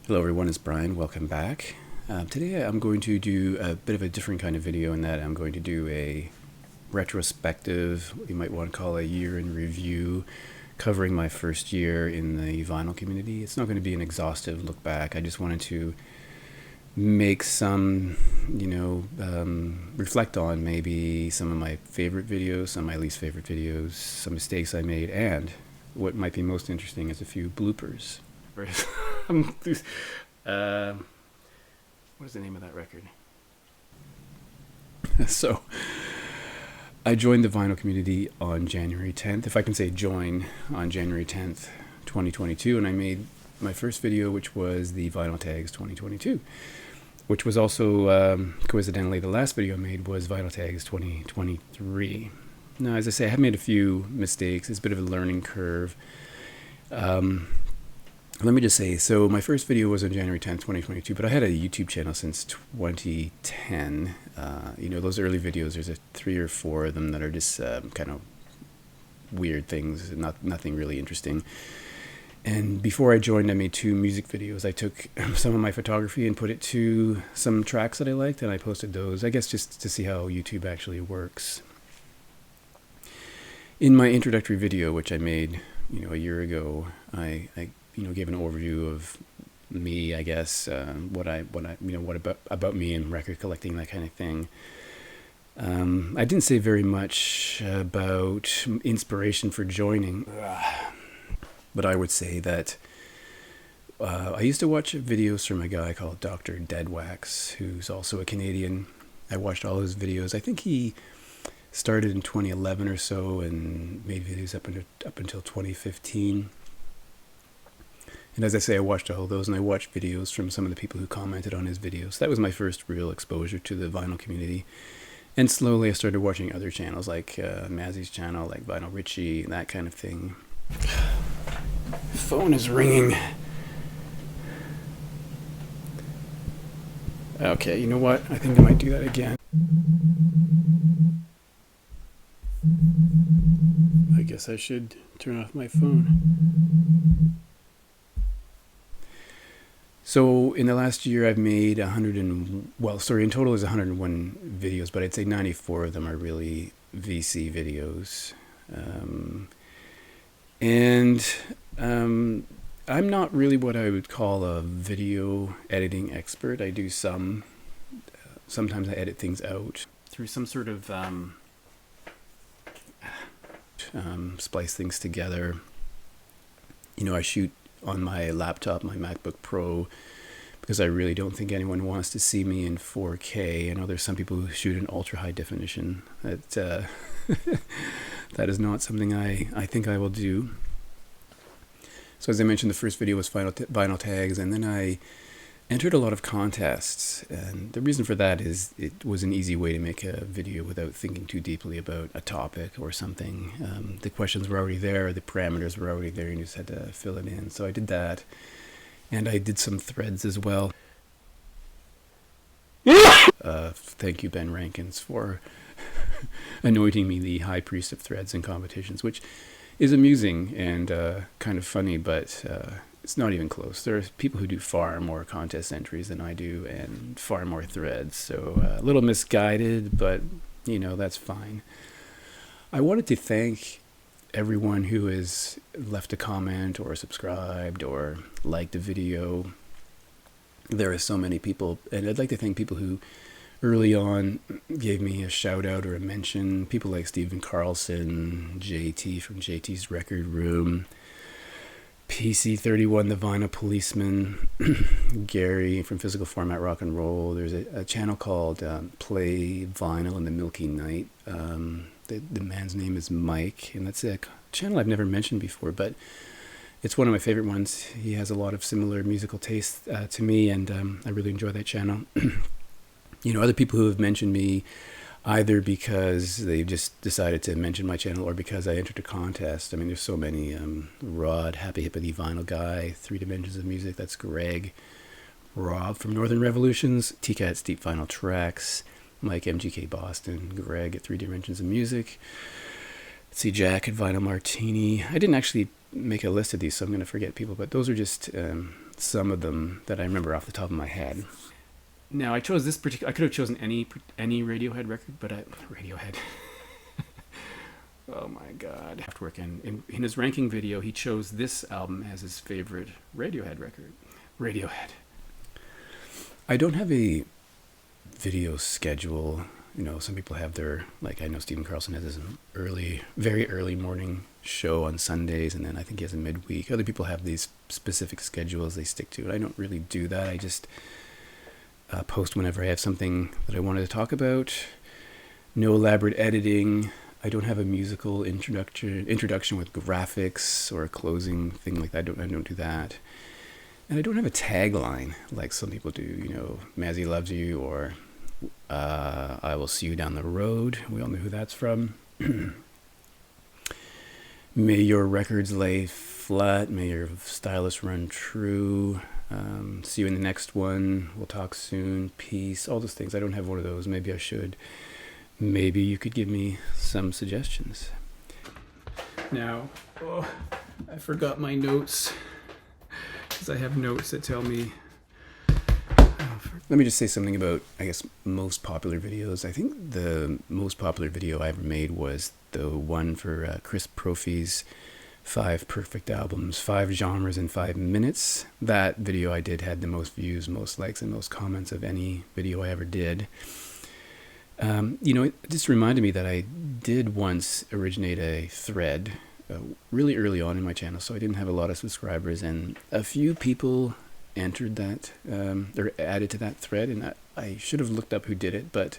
Hello everyone, it's Brian. Welcome back. Today I'm going to do a bit of a different kind of video in that I'm going to do a retrospective, what you might want to call a year in review, covering my first year in the vinyl community. It's not going to be an exhaustive look back. I just wanted to make some, reflect on maybe some of my favorite videos, some of my least favorite videos, some mistakes I made, and what might be most interesting is a few bloopers. What is the name of that record? So, I joined the vinyl community on January 10th, if I can say join, on January 10th, 2022, and I made my first video, which was the Vinyl Tags 2022, which was also, coincidentally, the last video I made was Vinyl Tags 2023. Now, as I say, I have made a few mistakes. It's a bit of a learning curve. Let me just say, so my first video was on January 10th, 2022, but I had a YouTube channel since 2010. Those early videos, there's 3 or 4 of them that are just kind of weird things, nothing really interesting. And before I joined, I made 2 music videos. I took some of my photography and put it to some tracks that I liked, and I posted those, I guess just to see how YouTube actually works. In my introductory video, which I made, a year ago, I gave an overview of me, I guess, what about me and record collecting, that kind of thing. I didn't say very much about inspiration for joining, but I would say that I used to watch videos from a guy called Dr. Deadwax, who's also a Canadian. I watched all his videos. I think he started in 2011 or so and made videos up until 2015. And as I say, I watched all those, and I watched videos from some of the people who commented on his videos. That was my first real exposure to the vinyl community. And slowly I started watching other channels, like Mazzy's channel, like Vinyl Richie, and that kind of thing. Phone is ringing. Okay, you know what? I think I might do that again. I guess I should turn off my phone. So in the last year, I've made in total is 101 videos, but I'd say 94 of them are really VC videos. I'm not really what I would call a video editing expert. I do sometimes I edit things out through some sort of splice things together. I shoot on my laptop, my MacBook Pro, because I really don't think anyone wants to see me in 4K. I know there's some people who shoot in ultra high definition. That is not something I think I will do. So as I mentioned, the first video was Vinyl Tags, and then I entered a lot of contests, and the reason for that is it was an easy way to make a video without thinking too deeply about a topic or something. The questions were already there, the parameters were already there, and you just had to fill it in. So I did that, and I did some threads as well. Thank you, Ben Rankins, for anointing me the high priest of threads and competitions, which is amusing and kind of funny, but it's not even close. There are people who do far more contest entries than I do and far more threads, so a little misguided, but that's fine. I wanted to thank everyone who has left a comment or subscribed or liked a video. There are so many people, and I'd like to thank people who early on gave me a shout out or a mention. People like Stephen Carlson, JT from JT's Record Room, PC31, the Vinyl Policeman, Gary from Physical Format Rock and Roll. There's a channel called Play Vinyl in the Milky Night. The man's name is Mike, and that's a channel I've never mentioned before, but it's one of my favorite ones. He has a lot of similar musical tastes to me, and I really enjoy that channel. Other people who have mentioned me either because they've just decided to mention my channel or because I entered a contest. I mean, there's so many. Rod, Happy Hippity Vinyl Guy, 3 Dimensions of Music, that's Greg. Rob from Northern Revolutions, TCAT's Deep Vinyl Tracks, Mike MGK Boston, Greg at 3 Dimensions of Music. Let's see, Jack at Vinyl Martini. I didn't actually make a list of these, so I'm going to forget people, but those are just some of them that I remember off the top of my head. Now, I chose this particular. I could have chosen any Radiohead record, but Radiohead. Oh my God! Afterwork, and in his ranking video, he chose this album as his favorite Radiohead record. Radiohead. I don't have a video schedule. You know, some people have their, like, I know Stephen Carlson has his very early morning show on Sundays, and then I think he has a midweek. Other people have these specific schedules they stick to. I don't really do that. I just post whenever I have something that I wanted to talk about. No elaborate editing. I don't have a musical introduction with graphics or a closing thing like that. I don't do that. And I don't have a tagline like some people do. You know, Mazzy loves you, or I will see you down the road. We all know who that's from. May your records lay flat. May your stylus run true. See you in the next one. We'll talk soon. Peace. All those things. I don't have one of those. Maybe I should. Maybe you could give me some suggestions. Now, I forgot my notes, because I have notes that tell me. Let me just say something about, I guess, most popular videos. I think the most popular video I ever made was the one for Chris Prophy's 5 Perfect Albums, 5 Genres in 5 Minutes. That video I did had the most views, most likes, and most comments of any video I ever did. You know, it just reminded me that I did once originate a thread really early on in my channel, so I didn't have a lot of subscribers, and a few people entered that, or added to that thread, and I should have looked up who did it, but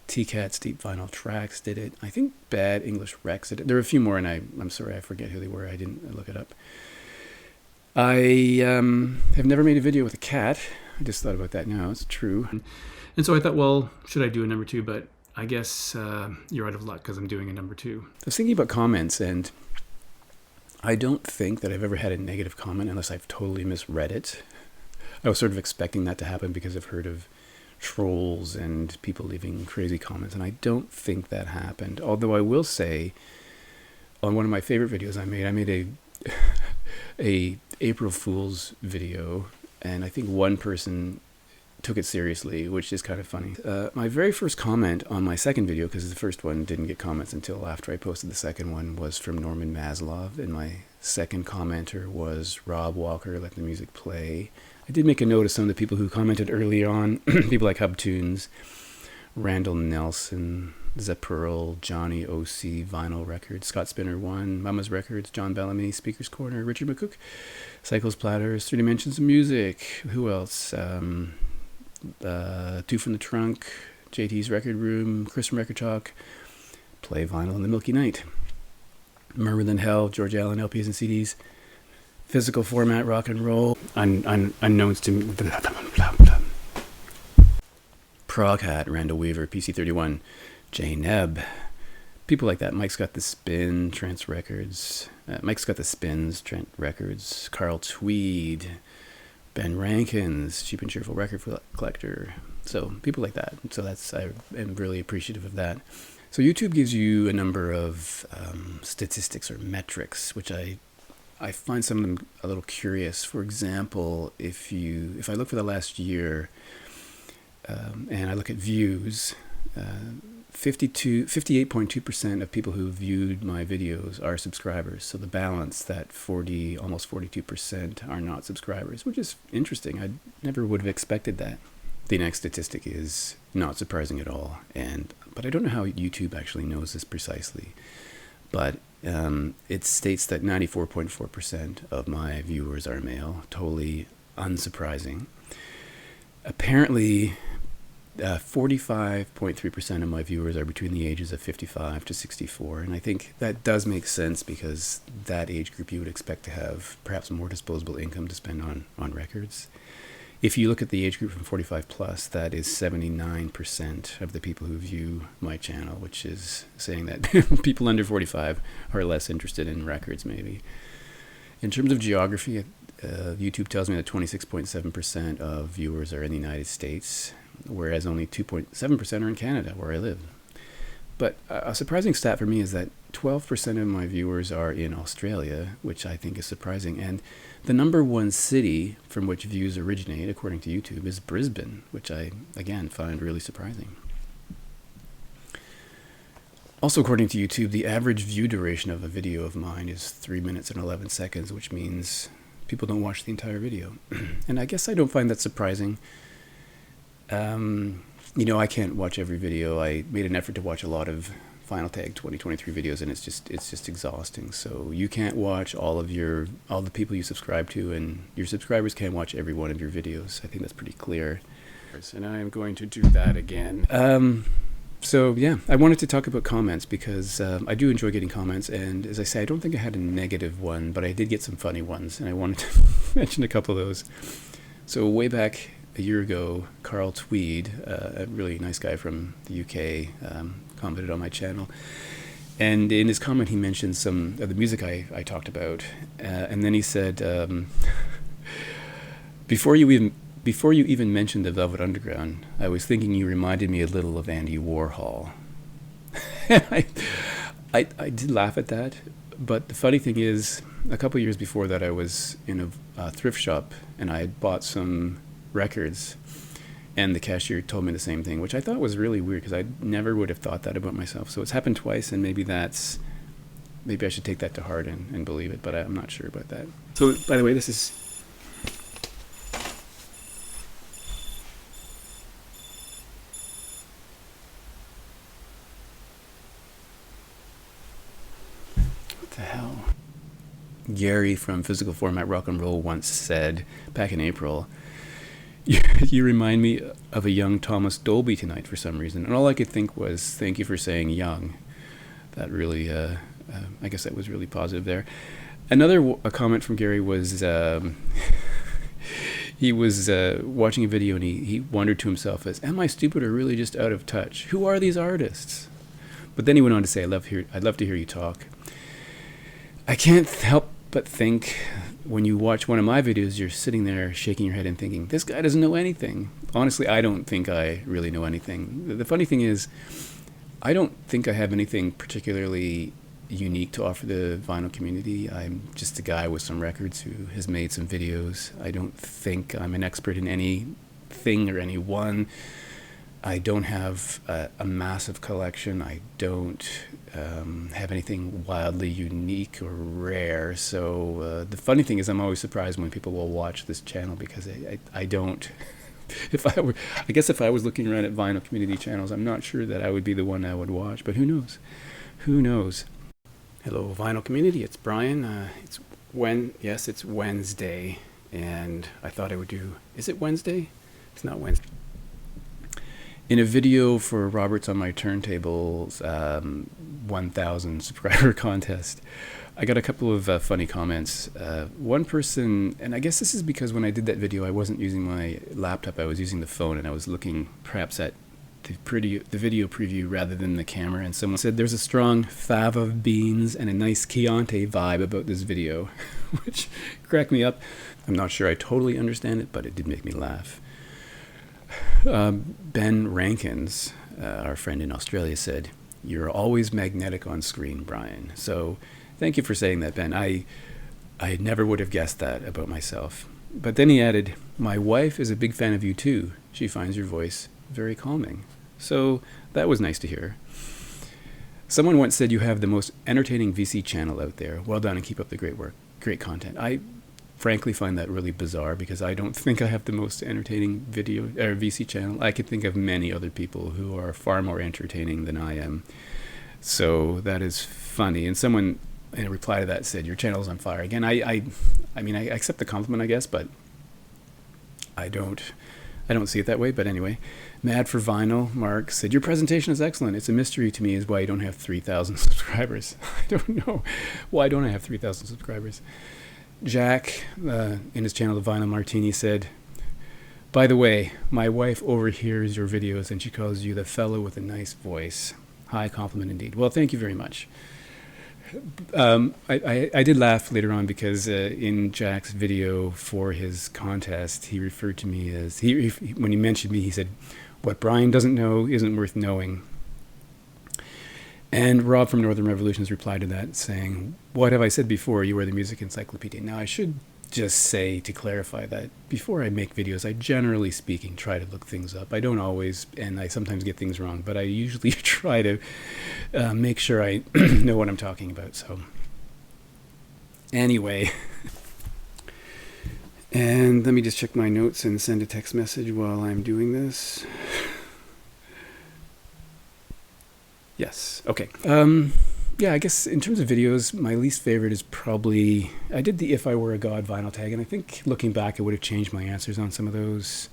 T-Cat's Deep Vinyl Tracks did it. I think Bad English Rex did it. There were a few more, and I'm sorry, I forget who they were. I didn't look it up. I have never made a video with a cat. I just thought about that now. It's true. And so I thought, well, should I do a number 2? But I guess you're out of luck, because I'm doing a number 2. I was thinking about comments, and I don't think that I've ever had a negative comment unless I've totally misread it. I was sort of expecting that to happen because I've heard of trolls and people leaving crazy comments, and I don't think that happened. Although I will say, on one of my favorite videos I made a April Fool's video, and I think one person took it seriously, which is kind of funny. My very first comment on my second video, because the first one didn't get comments until after I posted the second one, was from Norman Maslov, and my second commenter was Rob Walker, Let the Music Play. I did make a note of some of the people who commented early on, people like Hubtunes, Randall Nelson, Zepearl, Johnny OC, Vinyl Records, Scott Spinner 1, Mama's Records, John Bellamy, Speaker's Corner, Richard McCook, Cycles Platters, 3 Dimensions of Music, who else? 2 from the Trunk, JT's Record Room, Chris from Record Talk, Play Vinyl and the Milky Night, Murmur Than Hell, George Allen, LPs and CDs, Physical Format, Rock and Roll, Unknowns to me, Prog Hat, Randall Weaver, PC31, Jay Nebb, people like that. Mike's Got the Spin, Trance Records, Mike's Got the Spins, Trent Records, Carl Tweed, Ben Rankins, Cheap and Cheerful Record Collector. So people like that. So I am really appreciative of that. So YouTube gives you a number of statistics or metrics, which I find some of them a little curious. For example, if I look for the last year and I look at views, 58.2% of people who viewed my videos are subscribers. So the balance, that almost 42% are not subscribers, which is interesting. I never would have expected that. The next statistic is not surprising at all, but I don't know how YouTube actually knows this precisely. But it states that 94.4% of my viewers are male. Totally unsurprising. Apparently, 45.3% of my viewers are between the ages of 55 to 64, and I think that does make sense, because that age group you would expect to have perhaps more disposable income to spend on records. If you look at the age group from 45 plus, that is 79% of the people who view my channel, which is saying that people under 45 are less interested in records, maybe. In terms of geography, YouTube tells me that 26.7% of viewers are in the United States, whereas only 2.7% are in Canada, where I live. But a surprising stat for me is that 12% of my viewers are in Australia, which I think is surprising. And the number one city from which views originate, according to YouTube, is Brisbane, which I, again, find really surprising. Also, according to YouTube, the average view duration of a video of mine is 3 minutes and 11 seconds, which means people don't watch the entire video. And I guess I don't find that surprising. You know, I can't watch every video. I made an effort to watch a lot of Final Tag 2023 videos, and it's just exhausting. So you can't watch all the people you subscribe to, and your subscribers can't watch every one of your videos. I think that's pretty clear. And I am going to do that again. So yeah, I wanted to talk about comments because I do enjoy getting comments, and as I say, I don't think I had a negative one, but I did get some funny ones, and I wanted to mention a couple of those. So way back a year ago, Carl Tweed, a really nice guy from the UK, commented on my channel, and in his comment he mentioned some of the music I talked about, and then he said, before you even mentioned the Velvet Underground, I was thinking you reminded me a little of Andy Warhol. I did laugh at that, but the funny thing is, a couple of years before that, I was in a thrift shop, and I had bought some records, and the cashier told me the same thing, which I thought was really weird, because I never would have thought that about myself. So it's happened twice, and maybe I should take that to heart and believe it, but I'm not sure about that. So, by the way, this is... What the hell? Gary from Physical Format Rock and Roll once said, back in April, you remind me of a young Thomas Dolby tonight for some reason. And all I could think was, thank you for saying young. That really, I guess that was really positive there. Another a comment from Gary was, he was watching a video, and he wondered to himself, am I stupid or really just out of touch? Who are these artists? But then he went on to say, I'd love to hear you talk. I can't help but think, when you watch one of my videos, you're sitting there shaking your head and thinking, this guy doesn't know anything. Honestly, I don't think I really know anything. The funny thing is, I don't think I have anything particularly unique to offer the vinyl community. I'm just a guy with some records who has made some videos. I don't think I'm an expert in anything or anyone. I don't have a massive collection. I don't have anything wildly unique or rare. So the funny thing is, I'm always surprised when people will watch this channel, because I don't. I guess if I was looking around at vinyl community channels, I'm not sure that I would be the one I would watch. But who knows? Who knows? Hello, vinyl community. It's Brian. It's Wednesday, and I thought I would do. Is it Wednesday? It's not Wednesday. In a video for Roberts on My Turntables 1,000 subscriber contest, I got a couple of funny comments. One person, and I guess this is because when I did that video, I wasn't using my laptop, I was using the phone, and I was looking perhaps at the video preview rather than the camera, and someone said there's a strong fava beans and a nice Chianti vibe about this video, which cracked me up. I'm not sure I totally understand it, but it did make me laugh. Ben Rankins, our friend in Australia, said, "You're always magnetic on screen, Brian." So thank you for saying that, Ben. I never would have guessed that about myself. But then he added, "My wife is a big fan of you too. She finds your voice very calming." So that was nice to hear. Someone once said you have the most entertaining VC channel out there. Well done, and keep up the great work, great content. I frankly find that really bizarre, because I don't think I have the most entertaining video or VC channel. I could think of many other people who are far more entertaining than I am. So that is funny. And someone in a reply to that said, "Your channel's on fire." Again, I mean, I accept the compliment, I guess, but I don't see it that way. But anyway, Mad for Vinyl, Mark, said, "Your presentation is excellent. It's a mystery to me is why you don't have 3,000 subscribers." I don't know. Why don't I have 3,000 subscribers? Jack, in his channel, The Vinyl Martini, said, "By the way, my wife overhears your videos and she calls you the fellow with a nice voice." High compliment indeed. Well, thank you very much. I did laugh later on, because in Jack's video for his contest, he referred to me as, when he mentioned me, he said, "What Brian doesn't know isn't worth knowing." And Rob from Northern Revolutions replied to that saying, "What have I said before? You are the music encyclopedia." Now, I should just say, to clarify, that before I make videos, I generally speaking try to look things up. I don't always, and I sometimes get things wrong, but I usually try to make sure I know what I'm talking about. So anyway, and let me just check my notes and send a text message while I'm doing this. Yes. Okay. Yeah, I guess in terms of videos, my least favorite is probably, I did the If I Were a God vinyl tag, and I think looking back, I would have changed my answers on some of those.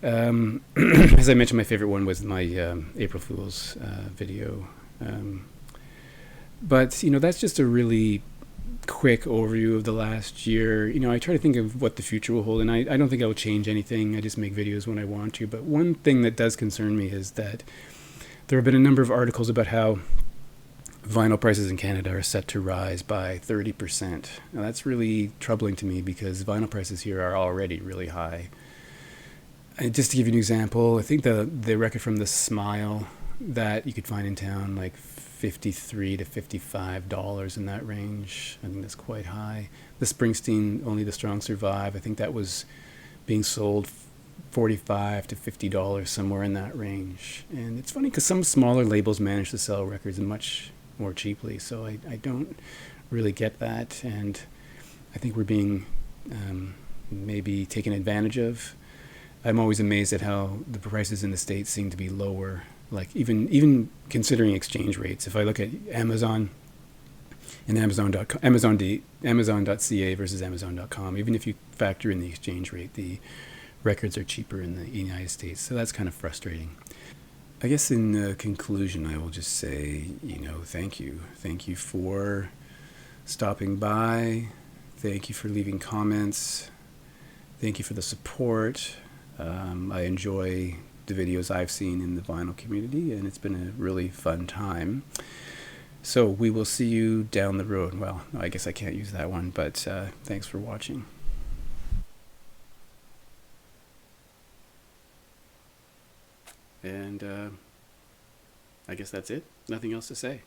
As I mentioned, my favorite one was my April Fool's video. But, you know, that's just a really quick overview of the last year. You know, I try to think of what the future will hold, and I don't think I will change anything. I just make videos when I want to. But one thing that does concern me is that there have been a number of articles about how vinyl prices in Canada are set to rise by 30%. Now, that's really troubling to me because vinyl prices here are already really high. And just to give you an example, I think the record from the Smile that you could find in town, like $53 to $55 in that range. I think that's quite high. The Springsteen, Only the Strong Survive, I think that was being sold $45 to $50, somewhere in that range. And it's funny because some smaller labels manage to sell records much more cheaply, so I don't really get that, and I think we're being maybe taken advantage of. I'm always amazed at how the prices in the States seem to be lower, like even considering exchange rates. If I look at Amazon and Amazon.ca versus Amazon.com, even if you factor in the exchange rate, the records are cheaper in the United States, so that's kind of frustrating. I guess in conclusion, I will just say, you know, thank you. Thank you for stopping by. Thank you for leaving comments. Thank you for the support. I enjoy the videos I've seen in the vinyl community, and it's been a really fun time. So we will see you down the road. Well, I guess I can't use that one, but thanks for watching. And I guess that's it. Nothing else to say.